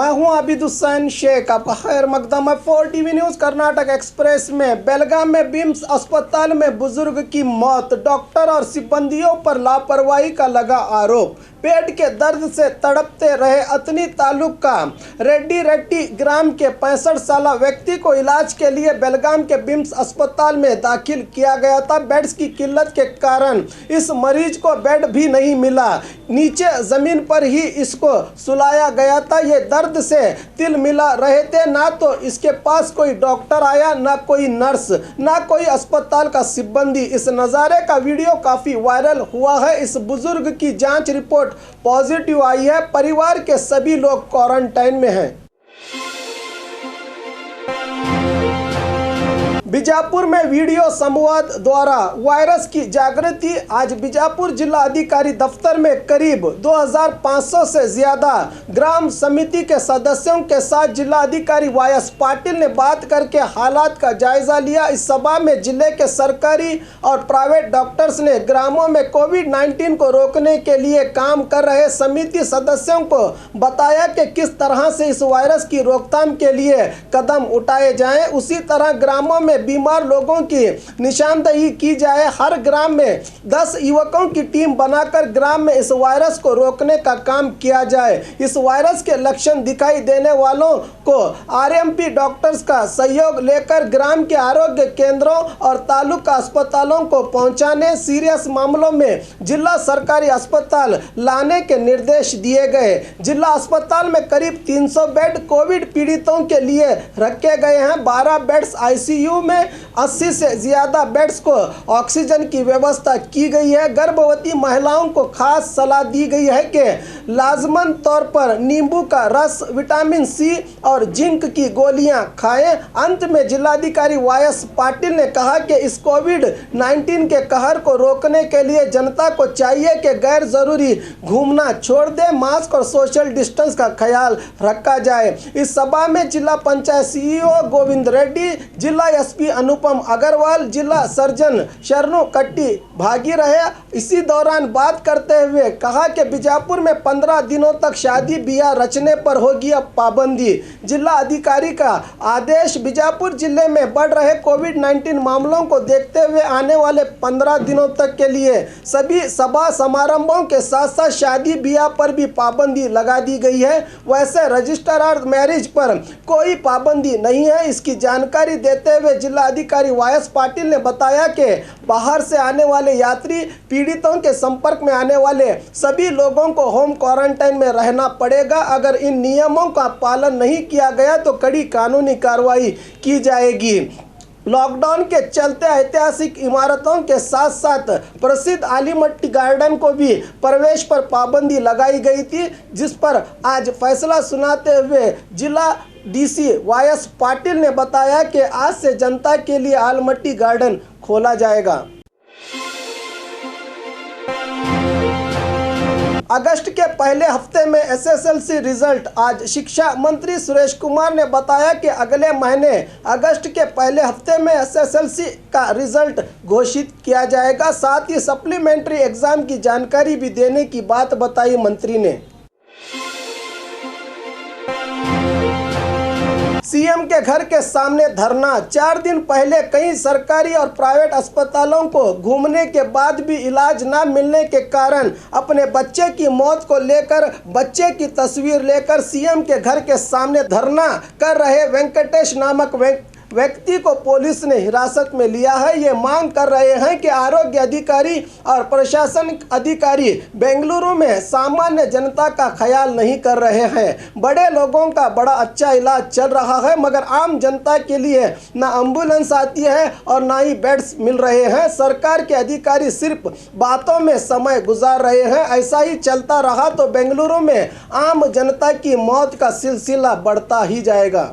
मैं हूं आबिद हुसैन शेख, आपका खैर मकदम है 4 टीवी न्यूज़। कर्नाटक एक्सप्रेस में बेलगाम में बिम्स अस्पताल में बुजुर्ग की मौत, डॉक्टर और सिब्बंदियों पर लापरवाही का लगा आरोप। पेट के दर्द से तड़पते रहे अतनी तालुका रेड्डी ग्राम के 65 साल व्यक्ति को इलाज के लिए बेलगाम के बिम्स अस्पताल में दाखिल किया गया था। बेड्स की किल्लत के कारण इस मरीज को बेड भी नहीं मिला, नीचे ज़मीन पर ही इसको सुलाया गया था। ये दर्द से तिल मिला रहे थे, ना तो इसके पास कोई डॉक्टर आया, ना कोई नर्स, ना कोई अस्पताल का सिब्बंदी। इस नज़ारे का वीडियो काफ़ी वायरल हुआ है। इस बुजुर्ग की जांच रिपोर्ट पॉजिटिव आई है। परिवार के सभी लोग क्वारंटाइन में हैं। बीजापुर में वीडियो संवाद द्वारा वायरस की जागृति। आज बीजापुर जिला अधिकारी दफ्तर में करीब 2500 से ज़्यादा ग्राम समिति के सदस्यों के साथ जिला अधिकारी वायस पाटिल ने बात करके हालात का जायजा लिया। इस सभा में जिले के सरकारी और प्राइवेट डॉक्टर्स ने ग्रामों में कोविड-19 को रोकने के लिए काम कर रहे समिति सदस्यों को बताया कि किस तरह से इस वायरस की रोकथाम के लिए कदम उठाए जाएं। उसी तरह ग्रामों में बीमार लोगों की निशानदेही की जाए। हर ग्राम में 10 युवकों की टीम बनाकर ग्राम में इस वायरस को रोकने का काम किया जाए। इस वायरस के लक्षण दिखाई देने वालों को आरएमपी डॉक्टर्स का सहयोग लेकर ग्राम के आरोग्य केंद्रों और तालुका अस्पतालों को पहुंचाने, सीरियस मामलों में जिला सरकारी अस्पताल लाने के निर्देश दिए गए। जिला अस्पताल में करीब 300 बेड कोविड पीड़ितों के लिए रखे गए हैं। 12 बेड्स आईसीयू में, 80 से ज़्यादा बेड्स को ऑक्सीजन की व्यवस्था की गई है। गर्भवती महिलाओं को खास सलाह दी गई है कि लाजमन तौर पर नींबू का रस, विटामिन सी और जिंक की गोलियां खाएं। अंत में जिलाधिकारी वायस पाटिल ने कहा कि इस कोविड-19 के कहर को रोकने के लिए जनता को चाहिए कि गैर जरूरी घूमना छोड़ दे, मास्क और सोशल डिस्टेंस का ख्याल रखा जाए। इस सभा में जिला पंचायत सीईओ गोविंद रेड्डी, जिला एसपी अनुपम अग्रवाल, जिला सर्जन शरणु कट्टी भागी रहे। इसी दौरान बात करते हुए कहा कि बीजापुर में 15 दिनों तक शादी ब्याह रचने पर होगी अब पाबंदी। जिला अधिकारी का आदेश। बीजापुर जिले में बढ़ रहे कोविड-19 मामलों को देखते हुए आने वाले 15 दिनों तक के लिए सभी सभा समारंभों के साथ साथ शादी ब्याह पर भी पाबंदी लगा दी गई है। वैसे रजिस्ट्रार मैरिज पर कोई पाबंदी नहीं है। इसकी जानकारी देते हुए जिला अधिकारी वायस पाटिल ने बताया कि बाहर से आने वाले यात्री, पीड़ितों के संपर्क में आने वाले सभी लोगों को होम क्वारंटाइन में रहना पड़ेगा। अगर इन नियमों का पालन नहीं किया गया तो कड़ी कानूनी कार्रवाई की जाएगी। लॉकडाउन के चलते ऐतिहासिक इमारतों के साथ साथ प्रसिद्ध आलीमट्टी गार्डन को भी प्रवेश पर पाबंदी लगाई गई थी, जिस पर आज फैसला सुनाते हुए जिला डीसी वायस पाटिल ने बताया कि आज से जनता के लिए आलमट्टी गार्डन खोला जाएगा। अगस्त के पहले हफ्ते में एसएसएलसी रिजल्ट। आज शिक्षा मंत्री सुरेश कुमार ने बताया कि अगले महीने अगस्त के पहले हफ्ते में एसएसएलसी का रिजल्ट घोषित किया जाएगा। साथ ही सप्लीमेंट्री एग्जाम की जानकारी भी देने की बात बताई मंत्री ने। सीएम के घर के सामने धरना। 4 दिन पहले कई सरकारी और प्राइवेट अस्पतालों को घूमने के बाद भी इलाज न मिलने के कारण अपने बच्चे की मौत को लेकर बच्चे की तस्वीर लेकर सीएम के घर के सामने धरना कर रहे वेंकटेश नामक व्यक्ति को पुलिस ने हिरासत में लिया है। ये मांग कर रहे हैं कि आरोग्य अधिकारी और प्रशासनिक अधिकारी बेंगलुरु में सामान्य जनता का ख्याल नहीं कर रहे हैं। बड़े लोगों का बड़ा अच्छा इलाज चल रहा है, मगर आम जनता के लिए ना एम्बुलेंस आती है और ना ही बेड्स मिल रहे हैं। सरकार के अधिकारी सिर्फ बातों में समय गुजार रहे हैं। ऐसा ही चलता रहा तो बेंगलुरु में आम जनता की मौत का सिलसिला बढ़ता ही जाएगा।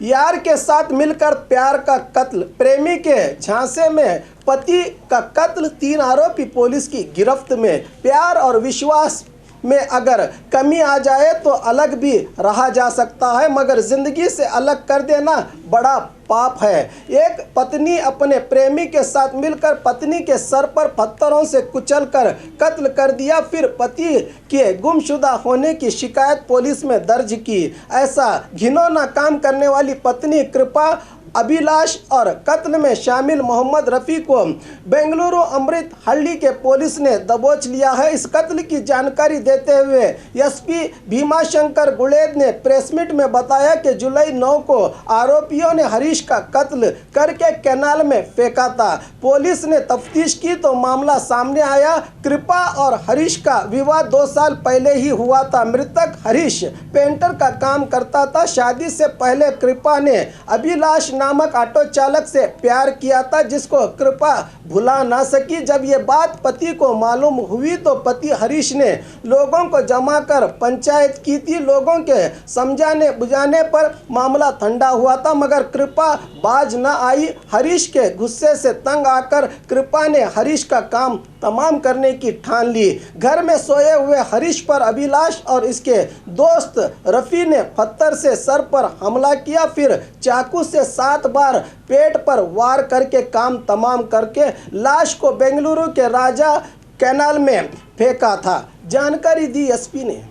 यार के साथ मिलकर प्यार का कत्ल। प्रेमी के झांसे में पति का कत्ल। 3 आरोपी पुलिस की गिरफ्त में। प्यार और विश्वास में अगर कमी आ जाए तो अलग भी रहा जा सकता है, मगर ज़िंदगी से अलग कर देना बड़ा पाप है। एक पत्नी अपने प्रेमी के साथ मिलकर पत्नी के सर पर पत्थरों से कुचलकर कत्ल कर दिया, फिर पति के गुमशुदा होने की शिकायत पुलिस में दर्ज की। ऐसा घिनौना काम करने वाली पत्नी कृपा अभिलाष और कत्ल में शामिल मोहम्मद रफ़ी को बेंगलुरु अमृत हल्ली के पुलिस ने दबोच लिया है। इस कत्ल की जानकारी देते हुए एसपी भीमाशंकर गुलेद ने प्रेस मीट में बताया कि जुलाई 9 को आरोपियों ने हरीश का कत्ल करके कैनाल में फेंका था। पुलिस ने तफ्तीश की तो मामला सामने आया। कृपा और हरीश का विवाह 2 साल पहले ही हुआ था। मृतक हरीश पेंटर का काम करता था। शादी से पहले कृपा ने अभिलाष नामक ऑटो चालक से प्यार किया था, जिसको कृपा भुला ना सकी। जब ये बात पति को मालूम हुई तो पति हरीश ने लोगों को जमा कर पंचायत की थी। लोगों के समझाने बुझाने पर मामला ठंडा हुआ था, मगर कृपा बाज न आई। हरीश के गुस्से से तंग आकर कृपा ने हरीश का काम तमाम करने की ठान ली। घर में सोए हुए हरीश पर अभिलाष और इसके दोस्त रफ़ी ने पत्थर से सर पर हमला किया, फिर चाकू से 7 बार पेट पर वार करके काम तमाम करके लाश को बेंगलुरु के राजा कैनाल में फेंका था। जानकारी दी एसपी ने।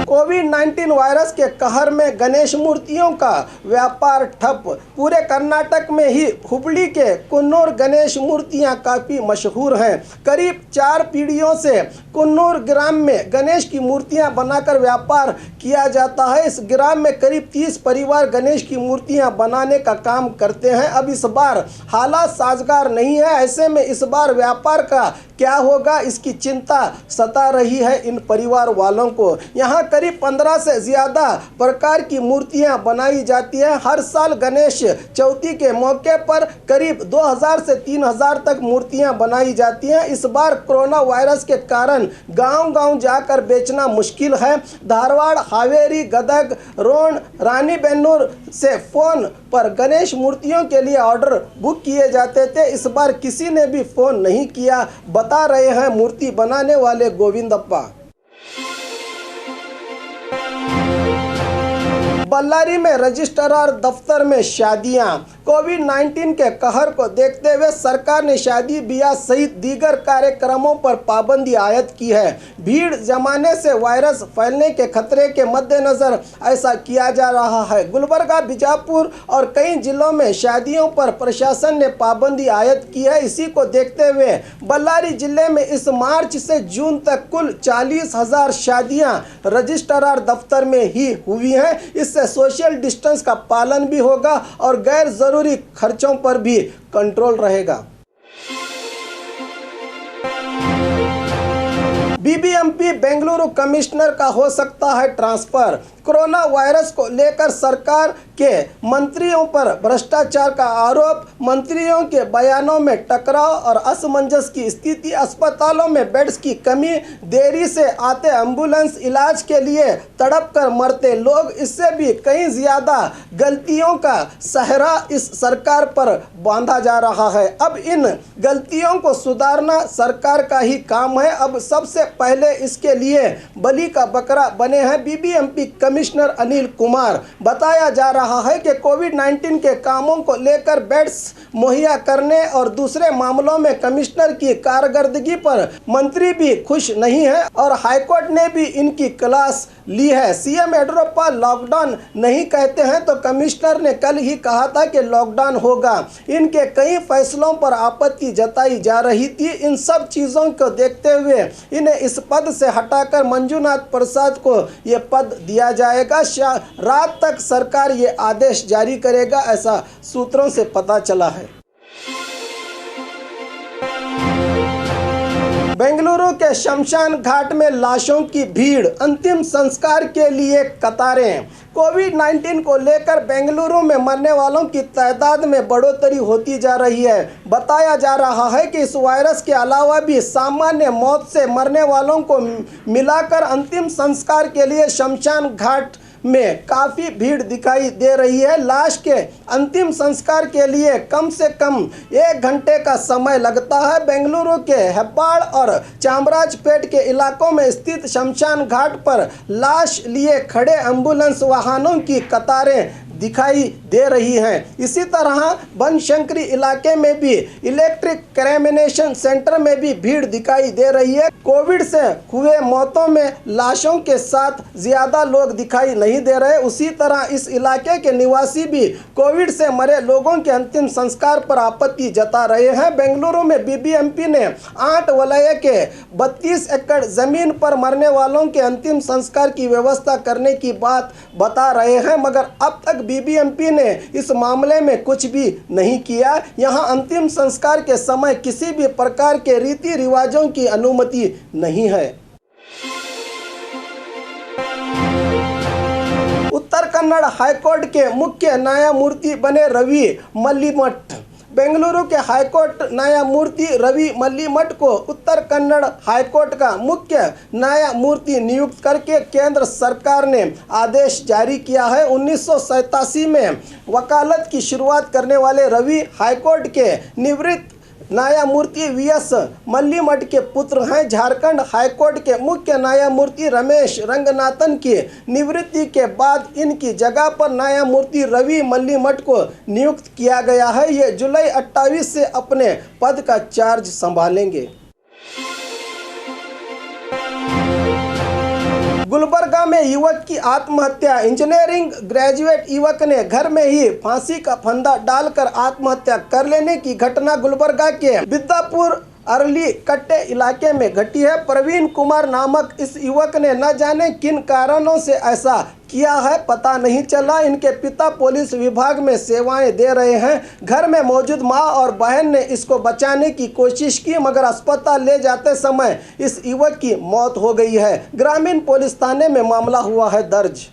कोविड-19 वायरस के कहर में गणेश मूर्तियों का व्यापार ठप। पूरे कर्नाटक में ही हुबली के कुन्नूर गणेश मूर्तियां काफ़ी मशहूर हैं। करीब 4 पीढ़ियों से कुन्नूर ग्राम में गणेश की मूर्तियां बनाकर व्यापार किया जाता है। इस ग्राम में करीब 30 परिवार गणेश की मूर्तियां बनाने का काम करते हैं। अब इस बार हालात साजगार नहीं है। ऐसे में इस बार व्यापार का क्या होगा, इसकी चिंता सता रही है इन परिवार वालों को। यहाँ करीब 15 से ज़्यादा प्रकार की मूर्तियां बनाई जाती हैं। हर साल गणेश चौथी के मौके पर करीब 2000 से 3000 तक मूर्तियां बनाई जाती हैं। इस बार कोरोना वायरस के कारण गांव-गांव जाकर बेचना मुश्किल है। धारवाड़, हावेरी, गदग, रोण, रानीबेन्नूर से फ़ोन पर गणेश मूर्तियों के लिए ऑर्डर बुक किए जाते थे। इस बार किसी ने भी फ़ोन नहीं किया, बता रहे हैं मूर्ति बनाने वाले गोविंदप्पा। बल्लारी में रजिस्ट्रार दफ्तर में शादियां। कोविड-19 के कहर को देखते हुए सरकार ने शादी ब्याह सहित दीगर कार्यक्रमों पर पाबंदी आयद की है। भीड़ जमाने से वायरस फैलने के खतरे के मद्देनजर ऐसा किया जा रहा है। गुलबर्गा, बीजापुर और कई जिलों में शादियों पर प्रशासन ने पाबंदी आयद की है। इसी को देखते हुए बल्लारी जिले में इस मार्च से जून तक कुल 40,000 शादियां रजिस्ट्रार दफ्तर में ही हुई हैं। इससे सोशल डिस्टेंस का पालन भी होगा और गैर जरूरी खर्चों पर भी कंट्रोल रहेगा। बीबीएमपी बेंगलुरु कमिश्नर का हो सकता है ट्रांसफर। कोरोना वायरस को लेकर सरकार के मंत्रियों पर भ्रष्टाचार का आरोप, मंत्रियों के बयानों में टकराव और असमंजस की स्थिति, अस्पतालों में बेड्स की कमी, देरी से आते एम्बुलेंस, इलाज के लिए तड़प कर मरते लोग, इससे भी कहीं ज़्यादा गलतियों का सहरा इस सरकार पर बांधा जा रहा है। अब इन गलतियों को सुधारना सरकार का ही काम है। अब सबसे पहले इसके लिए बलि का बकरा बने हैं बीबीएमपी कमिश्नर अनिल कुमार। बताया जा रहा है कि कोविड-19 के कामों को लेकर बेड्स मुहैया करने और दूसरे मामलों में कमिश्नर की कारकर्दगी पर मंत्री भी खुश नहीं है और हाईकोर्ट ने भी इनकी क्लास ली है। सीएम येडियुरप्पा लॉकडाउन नहीं कहते हैं तो कमिश्नर ने कल ही कहा था कि लॉकडाउन होगा। इनके कई फैसलों पर आपत्ति जताई जा रही थी। इन सब चीज़ों को देखते हुए इन्हें इस पद से हटाकर मंजूनाथ प्रसाद को ये पद दिया जाएगा। रात तक सरकार ये आदेश जारी करेगा, ऐसा सूत्रों से पता चला है। बेंगलुरु के शमशान घाट में लाशों की भीड़, अंतिम संस्कार के लिए कतारें। कोविड-19 को लेकर बेंगलुरु में मरने वालों की तादाद में बढ़ोतरी होती जा रही है। बताया जा रहा है कि इस वायरस के अलावा भी सामान्य मौत से मरने वालों को मिलाकर अंतिम संस्कार के लिए शमशान घाट में काफ़ी भीड़ दिखाई दे रही है। लाश के अंतिम संस्कार के लिए कम से कम 1 घंटे का समय लगता है। बेंगलुरु के हेब्बाड़ और चामराजपेट के इलाकों में स्थित शमशान घाट पर लाश लिए खड़े एम्बुलेंस वाहनों की कतारें दिखाई दे रही हैं। इसी तरह बनशंकरी इलाके में भी इलेक्ट्रिक क्रेमिनेशन सेंटर में भी भीड़ दिखाई दे रही है। कोविड से हुए मौतों में लाशों के साथ ज़्यादा लोग दिखाई नहीं दे रहे। उसी तरह इस इलाके के निवासी भी कोविड से मरे लोगों के अंतिम संस्कार पर आपत्ति जता रहे हैं। बेंगलुरु में बीबीएमपी ने 8 वलय के 32 एकड़ ज़मीन पर मरने वालों के अंतिम संस्कार की व्यवस्था करने की बात बता रहे हैं, मगर अब तक बीबीएमपी ने इस मामले में कुछ भी नहीं किया। यहां अंतिम संस्कार के समय किसी भी प्रकार के रीति रिवाजों की अनुमति नहीं है। उत्तर कन्नड़ हाईकोर्ट के मुख्य न्यायमूर्ति बने रवि मल्लिमठ। बेंगलुरु के हाईकोर्ट न्यायमूर्ति रवि मल्लिमठ को उत्तर कन्नड़ हाईकोर्ट का मुख्य न्यायमूर्ति नियुक्त करके केंद्र सरकार ने आदेश जारी किया है। 1987 में वकालत की शुरुआत करने वाले रवि हाईकोर्ट के निवृत्त न्यायमूर्ति वीएस मल्लिमठ के पुत्र हैं। झारखंड हाईकोर्ट के मुख्य न्यायमूर्ति रमेश रंगनाथन की निवृत्ति के बाद इनकी जगह पर न्यायमूर्ति रवि मल्लिमठ को नियुक्त किया गया है। ये जुलाई 28 से अपने पद का चार्ज संभालेंगे। गुलबर्गा में युवक की आत्महत्या। इंजीनियरिंग ग्रेजुएट युवक ने घर में ही फांसी का फंदा डालकर आत्महत्या कर लेने की घटना गुलबर्गा के बिद्दापुर अरली कट्टे इलाके में घटी है। प्रवीण कुमार नामक इस युवक ने न जाने किन कारणों से ऐसा किया है, पता नहीं चला। इनके पिता पुलिस विभाग में सेवाएं दे रहे हैं। घर में मौजूद मां और बहन ने इसको बचाने की कोशिश की, मगर अस्पताल ले जाते समय इस युवक की मौत हो गई है। ग्रामीण पुलिस थाने में मामला हुआ है दर्ज।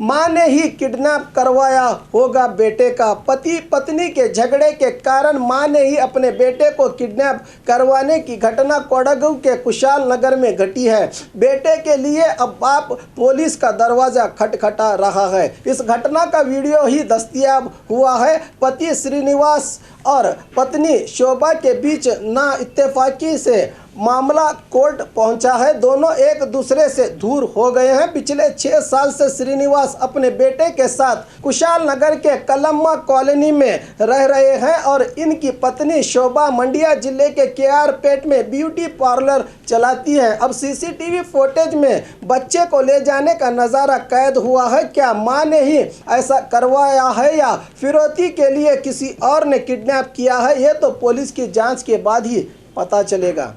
मां ने ही किडनैप करवाया होगा बेटे का। पति पत्नी के झगड़े के कारण मां ने ही अपने बेटे को किडनैप करवाने की घटना कोडागू के कुशाल नगर में घटी है। बेटे के लिए अब बाप पुलिस का दरवाजा खटखटा रहा है। इस घटना का वीडियो ही दस्तयाब हुआ है। पति श्रीनिवास और पत्नी शोभा के बीच ना इत्तेफाकी से मामला कोर्ट पहुंचा है। दोनों एक दूसरे से दूर हो गए हैं। पिछले 6 साल से श्रीनिवास अपने बेटे के साथ कुशाल नगर के कलम्मा कॉलोनी में रह रहे हैं और इनकी पत्नी शोभा मंडिया जिले के केआर पेट में ब्यूटी पार्लर चलाती है। अब सीसीटीवी फुटेज में बच्चे को ले जाने का नज़ारा कैद हुआ है। क्या मां ने ही ऐसा करवाया है या फिरौती के लिए किसी और ने किडनैप किया है, ये तो पुलिस की जांच के बाद ही पता चलेगा।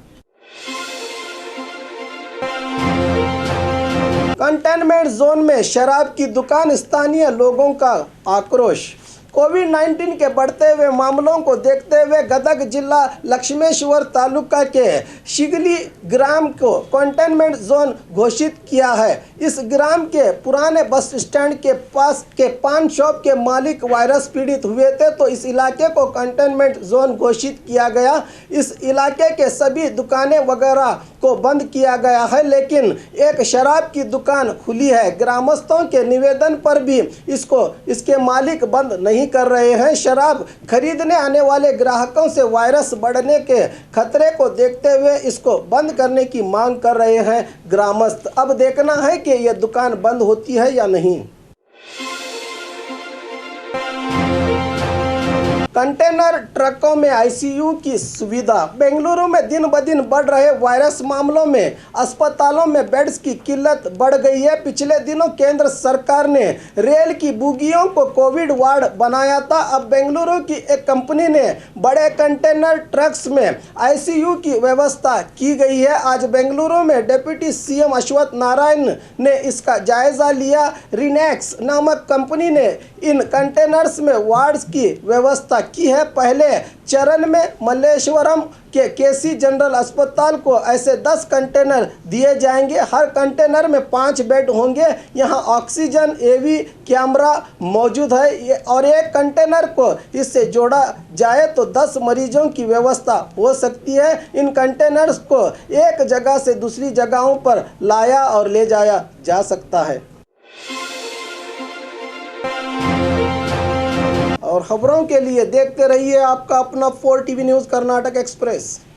कंटेनमेंट जोन में शराब की दुकान, स्थानीय लोगों का आक्रोश। कोविड-19 के बढ़ते हुए मामलों को देखते हुए गदग जिला लक्ष्मेश्वर तालुका के शिगली ग्राम को कंटेनमेंट जोन घोषित किया है। इस ग्राम के पुराने बस स्टैंड के पास के पान शॉप के मालिक वायरस पीड़ित हुए थे, तो इस इलाके को कंटेनमेंट जोन घोषित किया गया। इस इलाके के सभी दुकानें वगैरह को बंद किया गया है, लेकिन एक शराब की दुकान खुली है। ग्रामस्थों के निवेदन पर भी इसके मालिक बंद नहीं कर रहे हैं। शराब खरीदने आने वाले ग्राहकों से वायरस बढ़ने के खतरे को देखते हुए इसको बंद करने की मांग कर रहे हैं ग्रामस्थ। अब देखना है कि यह दुकान बंद होती है या नहीं। कंटेनर ट्रकों में आईसीयू की सुविधा। बेंगलुरु में दिन ब दिन बढ़ रहे वायरस मामलों में अस्पतालों में बेड्स की किल्लत बढ़ गई है। पिछले दिनों केंद्र सरकार ने रेल की बोगियों को कोविड वार्ड बनाया था। अब बेंगलुरु की एक कंपनी ने बड़े कंटेनर ट्रक्स में आईसीयू की व्यवस्था की गई है। आज बेंगलुरु में डिप्टी सीएम अश्वत्थ नारायण ने इसका जायजा लिया। रिनेक्स नामक कंपनी ने इन कंटेनर्स में वार्ड्स की व्यवस्था की है। पहले चरण में मल्लेश्वरम के केसी जनरल अस्पताल को ऐसे 10 कंटेनर दिए जाएंगे। हर कंटेनर में 5 बेड होंगे। यहाँ ऑक्सीजन एवी कैमरा मौजूद है और एक कंटेनर को इससे जोड़ा जाए तो 10 मरीजों की व्यवस्था हो सकती है। इन कंटेनर्स को एक जगह से दूसरी जगहों पर लाया और ले जाया जा सकता है। और खबरों के लिए देखते रहिए आपका अपना 4 टीवी न्यूज़ कर्नाटक एक्सप्रेस।